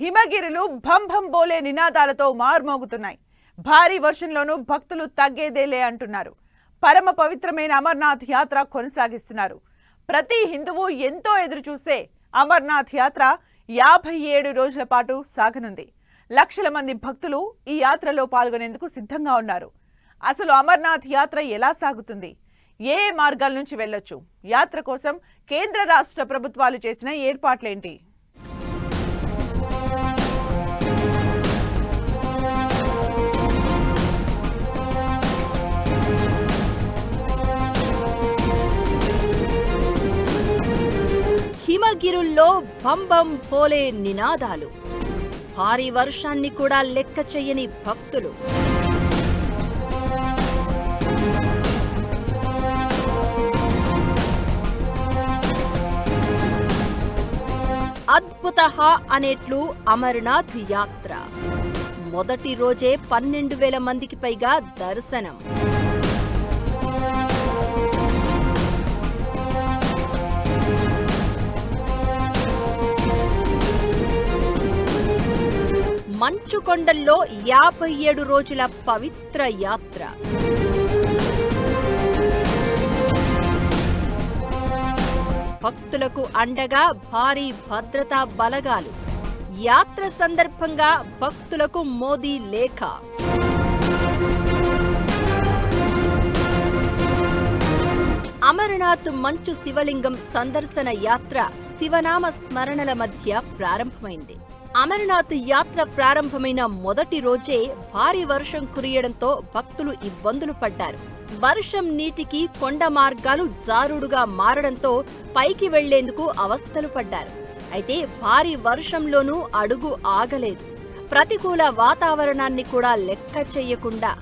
హిమగిరులు భం భం బోలే నినాదాలతో మార్మోగుతున్నాయి. భారీ వర్షంలోనూ భక్తులు తగ్గేదేలే అంటున్నారు. పరమ పవిత్రమైన అమర్నాథ్ యాత్ర కొనసాగిస్తున్నారు. ప్రతి హిందువు ఎంతో ఎదురు చూసే అమర్నాథ్ యాత్ర 57 రోజుల పాటు సాగనుంది. లక్షల మంది భక్తులు ఈ యాత్రలో పాల్గొనేందుకు సిద్ధంగా ఉన్నారు. అసలు అమర్నాథ్ యాత్ర ఎలా సాగుతుంది? ఏ మార్గాల నుంచి వెళ్ళొచ్చు? యాత్ర కోసం కేంద్ర రాష్ట్ర ప్రభుత్వాలు చేసిన ఏర్పాట్లేంటి? హిమగిరుల్లో బంబం పోలే నినాదాలు, భారీ వర్షాన్ని కూడా లెక్క చెయ్యని భక్తులు. అద్భుత అనేట్లు అమర్నాథ్ యాత్ర మొదటి రోజే 12,000 మందికి పైగా దర్శనం. మంచు కొండల్లో 57 రోజుల పవిత్ర యాత్ర. భక్తులకు అండగా భారీ భద్రతా బలగాలు. యాత్ర సందర్భంగా భక్తులకు మోదీ లేఖ. అమరనాథ్ మంచు శివలింగం సందర్శన యాత్ర శివనామ స్మరణల మధ్య ప్రారంభమైంది. అమరనాథ్ యాత్ర ప్రారంభమైన మొదటి రోజే భారీ వర్షం కురియడంతో భక్తులు ఇబ్బందులు పడ్డారు. వర్షం నీటికి కొండ మార్గాలు జారుడుగా మారడంతో పైకి వెళ్లేందుకు అవస్థలు పడ్డారు. అయితే భారీ వర్షంలోనూ అడుగు ఆగలేదు. ప్రతికూల వాతావరణాన్ని కూడా లెక్క చెయ్యకుండా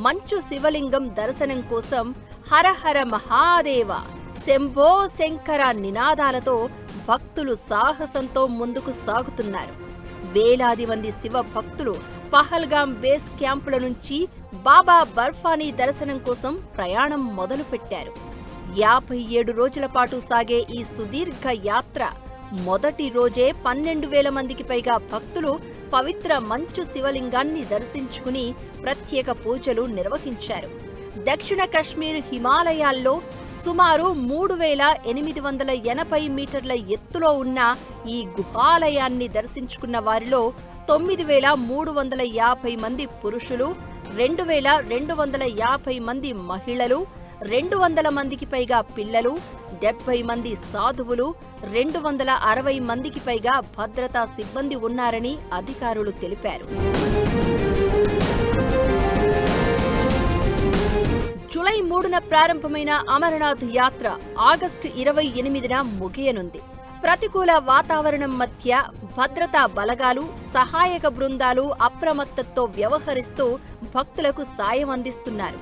మంచు శివలింగం దర్శనం కోసం హరహర మహాదేవ, శంభో శంకర నినాదాలతో భక్తులు సాహసంతో ముందుకు సాగుతున్నారు. వేలాది మంది శివ భక్తులు పహల్గాం బేస్ క్యాంపుల నుంచి బాబా బర్ఫానీ దర్శనం కోసం ప్రయాణం మొదలుపెట్టారు. 57 రోజుల పాటు సాగే ఈ సుదీర్ఘ యాత్ర మొదటి రోజే 12,000 మందికి పైగా భక్తులు పవిత్ర మంచు శివలింగాన్ని దర్శించుకుని ప్రత్యేక పూజలు నిర్వహించారు. దక్షిణ కశ్మీర్ హిమాలయాల్లో సుమారు 3,880 మీటర్ల ఎత్తులో ఉన్న ఈ గుహాలయాన్ని దర్శించుకున్న వారిలో 9,350 మంది పురుషులు, 2,250 మంది మహిళలు, 200 మందికి పైగా పిల్లలు, 70 మంది సాధువులు, 260 మందికి పైగా భద్రతా సిబ్బంది ఉన్నారని అధికారులు తెలిపారు. జూలై 3న ప్రారంభమైన అమరనాథ్ యాత్ర ఆగస్టు 28న ముగియనుంది. ప్రతికూల వాతావరణం మధ్య భద్రతా బలగాలు, సహాయక బృందాలు అప్రమత్తతో వ్యవహరిస్తూ భక్తులకు సాయం అందిస్తున్నారు.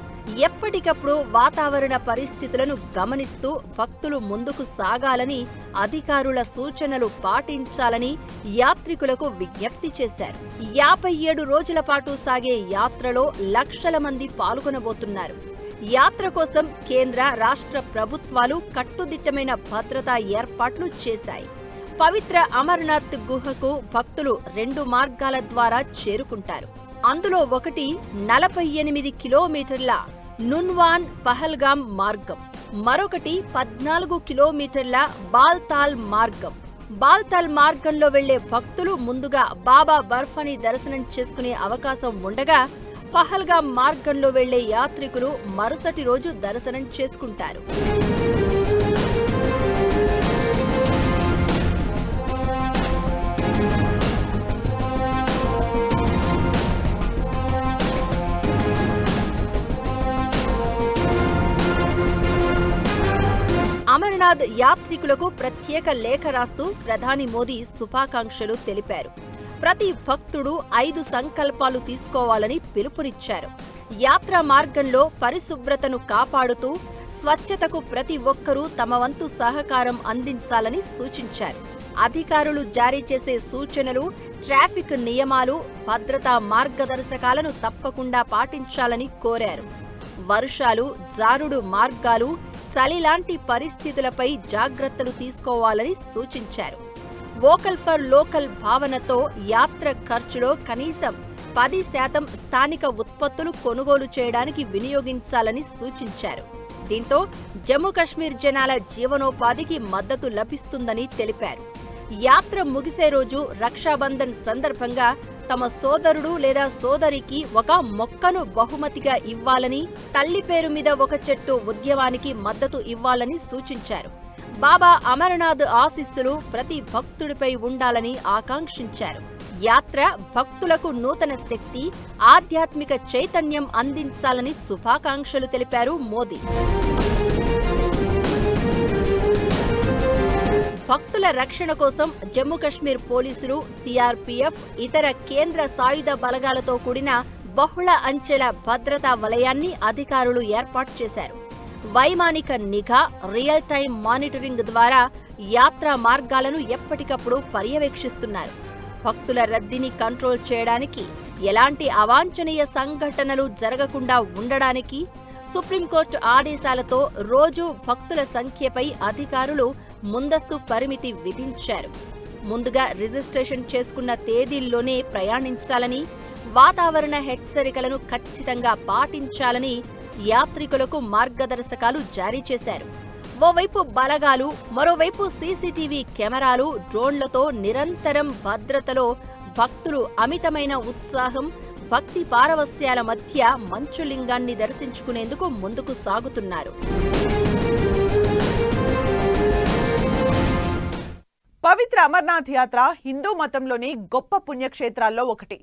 ఎప్పటికప్పుడు వాతావరణ పరిస్థితులను గమనిస్తూ భక్తులు ముందుకు సాగాలని, అధికారుల సూచనలు పాటించాలని యాత్రికులకు విజ్ఞప్తి చేశారు. 57 రోజుల పాటు సాగే యాత్రలో లక్షల మంది పాల్గొనబోతున్నారు. యాత్ర కోసం కేంద్ర, రాష్ట్ర ప్రభుత్వాలు కట్టుదిట్టమైన భద్రతా ఏర్పాట్లు చేశాయి. పవిత్ర అమర్నాథ్ గుహకు భక్తులు 2 మార్గాల ద్వారా చేరుకుంటారు. అందులో ఒకటి 48 కిలోమీటర్ల నున్వాన్ పహల్గాం మార్గం, మరొకటి 14 కిలోమీటర్ల బాల్తాల్ మార్గం. బాల్తాల్ మార్గంలో వెళ్లే భక్తులు ముందుగా బాబా బర్ఫానీ దర్శనం చేసుకునే అవకాశం ఉండగా, పహల్గాం మార్గంలో వెళ్లే యాత్రికులు మరుసటి రోజు దర్శనం చేసుకుంటారు. అమర్నాథ్ యాత్రికులకు ప్రత్యేక లేఖ రాస్తూ ప్రధాని మోదీ శుభాకాంక్షలు తెలిపారు. ప్రతి భక్తుడు 5 సంకల్పాలు తీసుకోవాలని పిలుపునిచ్చారు. యాత్రా మార్గంలో పరిశుభ్రతను కాపాడుతూ స్వచ్ఛతకు ప్రతి ఒక్కరూ తమ వంతు సహకారం అందించాలని సూచించారు. అధికారులు జారీ చేసే సూచనలు, ట్రాఫిక్ నియమాలు, భద్రతా మార్గదర్శకాలను తప్పకుండా పాటించాలని కోరారు. వర్షాలు, జారుడు మార్గాలు, చలి లాంటి పరిస్థితులపై జాగ్రత్తలు తీసుకోవాలని సూచించారు. వోకల్ ఫర్ లోకల్ భావనతో యాత్ర ఖర్చులో కనీసం 10% స్థానిక ఉత్పత్తులు కొనుగోలు చేయడానికి వినియోగించాలని సూచించారు. దీంతో జమ్మూ కశ్మీర్ జనాల జీవనోపాధికి మద్దతు లభిస్తుందని తెలిపారు. యాత్ర ముగిసే రోజు రక్షాబంధన్ సందర్భంగా తమ సోదరుడు లేదా సోదరికి ఒక మొక్కను బహుమతిగా ఇవ్వాలని, తల్లి పేరు మీద ఒక చెట్టు ఉద్యమానికి మద్దతు ఇవ్వాలని సూచించారు. బాబా అమరనాథ్ ఆశీస్సులు ప్రతి భక్తుడిపై ఉండాలని ఆకాంక్షించారు. యాత్ర భక్తులకు నూతన శక్తి, ఆధ్యాత్మిక చైతన్యం అందించాలని శుభాకాంక్షలు తెలిపారు మోదీ. భక్తుల రక్షణ కోసం జమ్మూ కశ్మీర్ పోలీసులు, సిఆర్పీఎఫ్, ఇతర కేంద్ర సాయుధ బలగాలతో కూడిన బహుళ అంచెల భద్రతా వలయాన్ని అధికారులు ఏర్పాటు చేశారు. వైమానిక నిఘా, రియల్ టైం మానిటరింగ్ ద్వారా యాత్రా మార్గాలను ఎప్పటికప్పుడు పర్యవేక్షిస్తున్నారు. భక్తుల రద్దీని కంట్రోల్ చేయడానికి, ఎలాంటి అవాంఛనీయ సంఘటనలు జరగకుండా ఉండడానికి సుప్రీంకోర్టు ఆదేశాలతో రోజు భక్తుల సంఖ్యపై అధికారులు ముందస్తు పరిమితి విధించారు. ముందుగా రిజిస్ట్రేషన్ చేసుకున్న తేదీల్లోనే ప్రయాణించాలని, వాతావరణ హెచ్చరికలను ఖచ్చితంగా పాటించాలని యాత్రికులకు మార్గదర్శకాలు జారీ చేశారు. ఓవైపు బలగాలు, మరోవైపు సీసీటీవీ కెమెరాలు, డ్రోన్లతో నిరంతరం భద్రతలో భక్తులు అమితమైన ఉత్సాహం, భక్తి పారవస్యాల మధ్య మంచులింగాన్ని దర్శించుకునేందుకు ముందుకు సాగుతున్నారు. పవిత్ర అమర్నాథ్ యాత్ర హిందూ మతంలోని గొప్ప పుణ్యక్షేత్రాల్లో ఒకటి.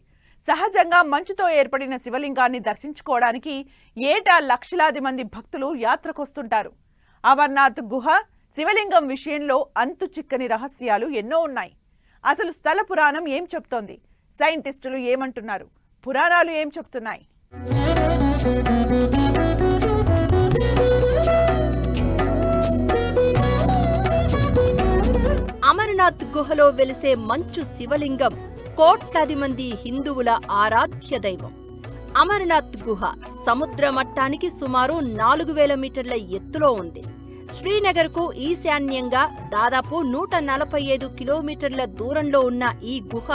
సహజంగా మంచుతో ఏర్పడిన శివలింగాన్ని దర్శించుకోవడానికి ఏటా లక్షలాది మంది భక్తులు యాత్రకొస్తుంటారు. అమర్నాథ్ గుహ, శివలింగం విషయంలో అంతు చిక్కని రహస్యాలు ఎన్నో ఉన్నాయి. అసలు స్థల పురాణం ఏం చెప్తోంది? సైంటిస్టులు ఏమంటున్నారు? పురాణాలు ఏం చెప్తున్నాయి? అమర్నాథ్ గుహలో వెలిసే మంచు శివలింగం కోట్లాది మంది హిందువుల ఆరాధ్య దైవం. అమర్నాథ్ గుహ సముద్ర మట్టానికి సుమారు 4000 మీటర్ల ఎత్తులో ఉంది. శ్రీనగర్కు ఈశాన్యంగా దాదాపు 145 కిలోమీటర్ల దూరంలో ఉన్న ఈ గుహ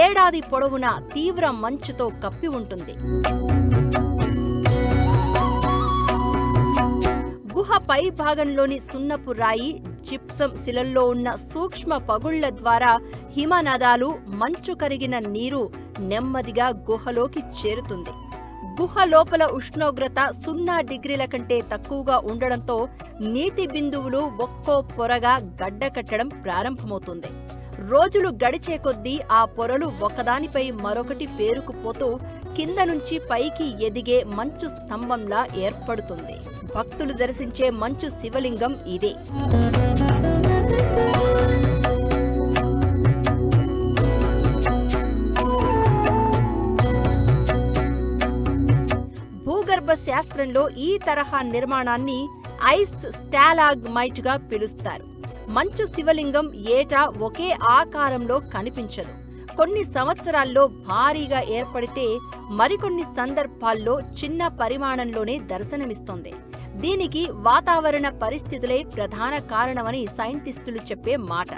ఏడాది పొడవునా తీవ్ర మంచుతో కప్పి ఉంటుంది. గుహ పై భాగంలోని సున్నపు రాయి, జిప్సం శిలల్లో ఉన్న సూక్ష్మ పగుళ్ల ద్వారా హిమనదాలు, మంచు కరిగిన నీరు నెమ్మదిగా గుహలోకి చేరుతుంది. గుహ లోపల ఉష్ణోగ్రత 0 డిగ్రీల కంటే తక్కువగా ఉండడంతో నీటి బిందువులు ఒక్కో పొరగా గడ్డకట్టడం ప్రారంభమవుతుంది. రోజులు గడిచే కొద్దీ ఆ పొరలు ఒకదానిపై మరొకటి పేరుకుపోతూ కింద నుంచి పైకి ఎదిగే మంచు స్తంభంలా ఏర్పడుతుంది. భక్తులు దర్శించే మంచు శివలింగం ఇదే. భూగర్భ శాస్త్రంలో ఈ తరహా నిర్మాణాన్ని ఐస్ స్టాలాగ్మైట్ గా పిలుస్తారు. మంచు శివలింగం ఏటా ఒకే ఆకారంలో కనిపించదు. కొన్ని సంవత్సరాల్లో భారీగా ఏర్పడితే మరికొన్ని సందర్భాల్లో చిన్న పరిమాణంలోనే దర్శనమిస్తుంది. దీనికి వాతావరణ పరిస్థితులే ప్రధాన కారణమని సైంటిస్టులు చెప్పే మాట.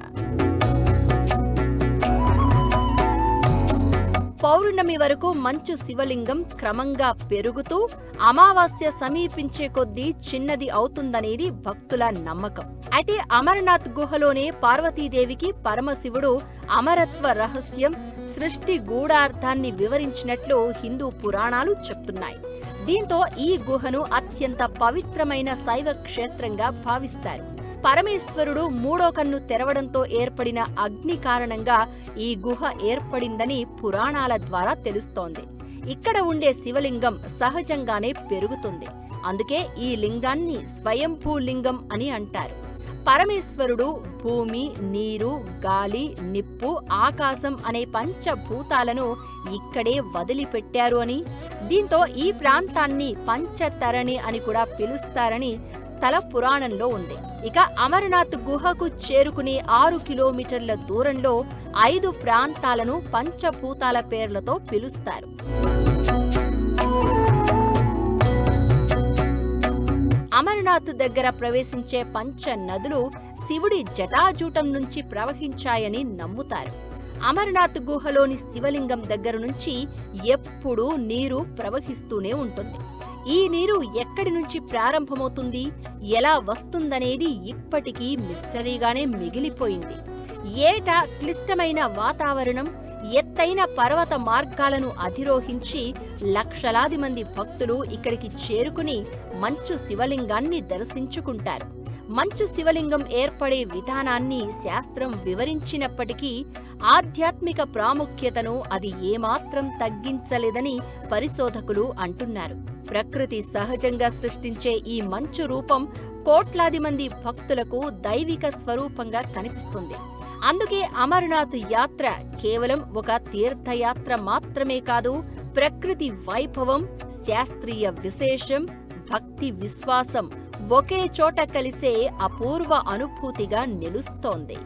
పౌర్ణమి వరకు మంచు శివలింగం క్రమంగా పెరుగుతూ అమావాస్య సమీపించే కొద్దీ చిన్నది అవుతుందనేది భక్తుల నమ్మకం. అయితే అమర్నాథ్ గుహలోనే పార్వతీదేవికి పరమశివుడు అమరత్వ రహస్యం, సృష్టి గూఢార్థాన్ని వివరించినట్లు హిందూ పురాణాలు చెప్తున్నాయి. దీంతో ఈ గుహను అత్యంత పవిత్రమైన శైవ క్షేత్రంగా భావిస్తారు. పరమేశ్వరుడు మూడో కన్ను తెరవడంతో ఏర్పడిన అగ్ని కారణంగా ఈ గుహ ఏర్పడిందని పురాణాల ద్వారా తెలుస్తోంది. ఇక్కడ ఉండే శివలింగం సహజంగానే పెరుగుతుంది. అందుకే ఈ లింగాన్ని స్వయంభూ లింగం అని అంటారు. పరమేశ్వరుడు భూమి, నీరు, గాలి, నిప్పు, ఆకాశం అనే పంచభూతాలను ఇక్కడే వదిలిపెట్టారు అని, దీంతో ఈ ప్రాంతాన్ని పంచతరణి అని కూడా పిలుస్తారని స్థల పురాణంలో ఉంది. ఇక అమరనాథ్ గుహకు చేరుకునే 6 కిలోమీటర్ల దూరంలో 5 ప్రాంతాలను పంచభూతాల పేర్లతో పిలుస్తారు. అమరనాథ్ దగ్గర ప్రవేశించే పంచ నదులు శివుడి జటాజూటం నుంచి ప్రవహించాయని నమ్ముతారు. అమరనాథ్ గుహలోని శివలింగం దగ్గర నుంచి ఎప్పుడూ నీరు ప్రవహిస్తూనే ఉంటుంది. ఈ నీరు ఎక్కడి నుంచి ప్రారంభమవుతుంది, ఎలా వస్తుందనేది ఇప్పటికీ మిస్టరీగానే మిగిలిపోయింది. ఏటా క్లిష్టమైన వాతావరణం, ఎత్తైన పర్వత మార్గాలను అధిరోహించి లక్షలాది మంది భక్తులు ఇక్కడికి చేరుకుని మంచు శివలింగాన్ని దర్శించుకుంటారు. మంచు శివలింగం ఏర్పడే విధానాన్ని శాస్త్రం వివరించినప్పటికీ ఆధ్యాత్మిక ప్రాముఖ్యతను అది ఏమాత్రం తగ్గించలేదని పరిశోధకులు అంటున్నారు. ప్రకృతి సహజంగా సృష్టించే ఈ మంచు రూపం కోట్లాది మంది భక్తులకు దైవిక స్వరూపంగా కనిపిస్తుంది. అందుకే అమరనాథ్ యాత్ర కేవలం ఒక తీర్థయాత్ర మాత్రమే కాదు, ప్రకృతి వైభవం, శాస్త్రీయ విశేషం, భక్తి విశ్వాసం ఒకే చోట కలిసే అపూర్వ అనుభూతిగా నిలుస్తోంది.